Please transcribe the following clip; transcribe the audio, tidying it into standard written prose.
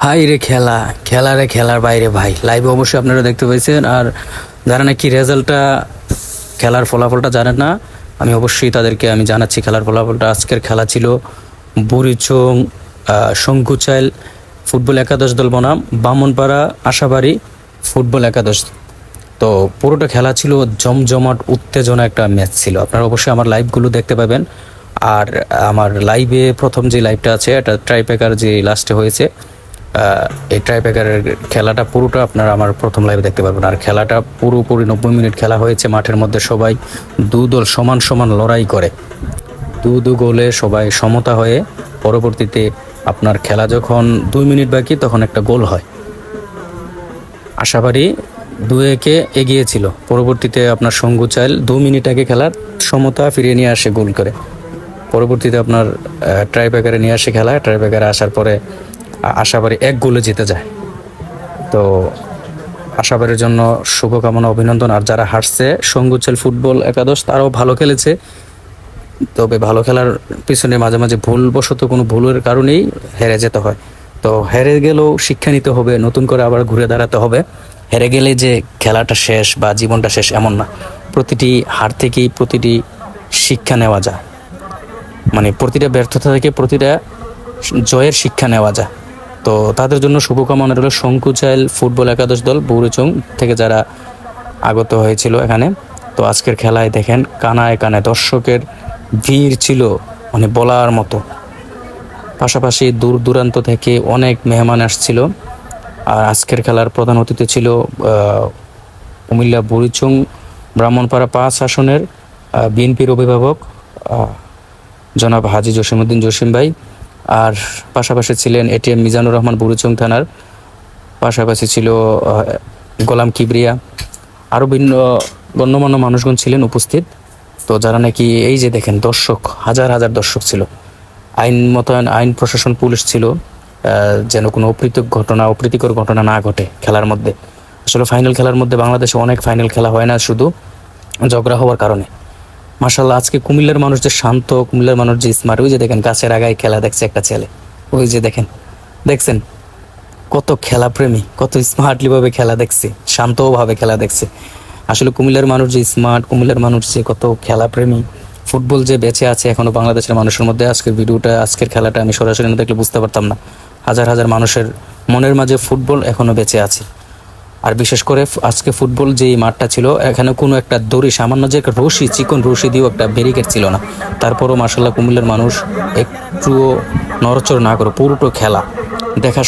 High রে খেলা, খেলা রে খেলার বাইরে ভাই, লাইভে অবশ্যই আপনারা দেখতে পাইছেন। আর যারা নাকি রেজাল্টটা, খেলার ফলাফলটা জানেন না, আমি অবশ্যই তাদেরকে আমি জানাচ্ছি খেলার ফলাফলটা। আজকের খেলা ছিল বুড়িচং শঙ্কুচাইল ফুটবল একাদশ দল বনাম বামনপাড়া আশাবাড়ি ফুটবল একাদশ। তো পুরোটা খেলা ছিল জমজমাট, উত্তেজনা একটা ম্যাচ ছিল। আপনারা অবশ্যই আমার লাইভগুলো দেখতে পাবেন। আর আমার লাইভে প্রথম যে লাইভটা আছে এটা ট্রাইপ্যাকার যে লাস্টে হয়েছে, এই ট্রাইব্রেকারের খেলাটা পুরোটা আপনারা আমার প্রথম লাইভে দেখতে পাবেন। আর খেলাটা পুরোপুরি 90 মিনিট খেলা হয়েছে। মাঠের মধ্যে সবাই দু দল সমান সমান লড়াই করে, দু গোলে সবাই সমতা হয়ে পরবর্তীতে আপনার খেলা যখন 2 মিনিট বাকি তখন একটা গোল হয়। আশাবাড়ি 2-1 এগিয়েছিল। পরবর্তীতে আপনার সঙ্গুচাইল 2 মিনিট আগে খেলার সমতা ফিরিয়ে নিয়ে আসে গোল করে। পরবর্তীতে আপনার ট্রাইব্রেকারে নিয়ে আসে খেলা। ট্রাইব্রেকারে আসার পরে আশাবাড়ি 1 গোলে জিতে যায়। তো আশাবাড়ির জন্য শুভকামনা, অভিনন্দন। আর যারা হারছে সঙ্গুচাইল ফুটবল একাদশ, তারাও ভালো খেলেছে। তবে ভালো খেলার পিছনে মাঝে মাঝে ভুলবশত কোনো ভুলের কারণেই হেরে যেতে হয়। তো হেরে গেলেও শিক্ষা নিতে হবে, নতুন করে আবার ঘুরে দাঁড়াতে হবে। হেরে গেলে যে খেলাটা শেষ বা জীবনটা শেষ এমন না। প্রতিটি হার থেকেই প্রতিটি শিক্ষা নেওয়া যায়, মানে প্রতিটা ব্যর্থতা থেকে প্রতিটা জয়ের শিক্ষা নেওয়া যায়। তো তাদের জন্য শুভকামনা রইল। শঙ্কুচাইল ফুটবল একাদশ দল বুড়িচং থেকে যারা আগত হয়েছিল এখানে। তো আজকের খেলায় দেখেন কানায় কানায় দর্শকের ভিড় ছিল, মানে বলার মতো। পাশাপাশি দূর দূরান্ত থেকে অনেক মেহমান আসছিল। আর আজকের খেলার প্রধান অতিথি ছিল কুমিল্লা বুড়িচং ব্রাহ্মণপাড়া 5 আসনের বিএনপির অভিভাবক জনাব হাজী জসিমউদ্দিন জসিম ভাই। আর পাশাপাশি ছিলেন এটিএম মিজানুর রহমান বুড়িচং থানার, পাশাপাশি ছিল গোলাম কিবরিয়া, আরও ভিন্ন গণ্যমান্য মানুষগণ ছিলেন উপস্থিত। তো যারা নাকি এই যে দেখেন দর্শক, হাজার হাজার দর্শক ছিল। আইন মোতায়েন, আইন প্রশাসন, পুলিশ ছিল, যেন কোনো অপ্রীতিকর ঘটনা না ঘটে খেলার মধ্যে। আসলে ফাইনাল খেলার মধ্যে বাংলাদেশে অনেক ফাইনাল খেলা হয় না শুধু ঝগড়া হওয়ার কারণে। মাশাআল্লাহ, আজকে কুমিল্লার মানুষ যে শান্ত, কুমিল্লার মানুষ যে স্মার্ট। ওই যে দেখেন গাছের আগায় খেলা দেখছে একটা ছেলে, ওই যে দেখছেন কত খেলা প্রেমী, কত স্মার্টলি ভাবে খেলা দেখছে, শান্তভাবে খেলা দেখছে। আসলে কুমিল্লার মানুষ যে স্মার্ট, কুমিল্লার মানুষ যে কত খেলা প্রেমী, ফুটবল যে বেঁচে আছে এখনো বাংলাদেশের মানুষের মধ্যে। আজকের খেলাটা আমি সরাসরি না দেখলে বুঝতে পারতাম না। হাজার হাজার মানুষের মনের মাঝে ফুটবল এখনো বেঁচে আছে। আর বিশেষ করে আজকে ফুটবল যে মাঠটা ছিল, এখানে কোনো একটা দড়ি, সামান্য যে একটা রশি, চিকন রশি দিয়েও একটা ব্যারিকেড ছিল না। তারপরও মাশাআল্লাহ কুমিল্লার মানুষ একটুও নড়চড় না করে পুরোটা খেলা দেখা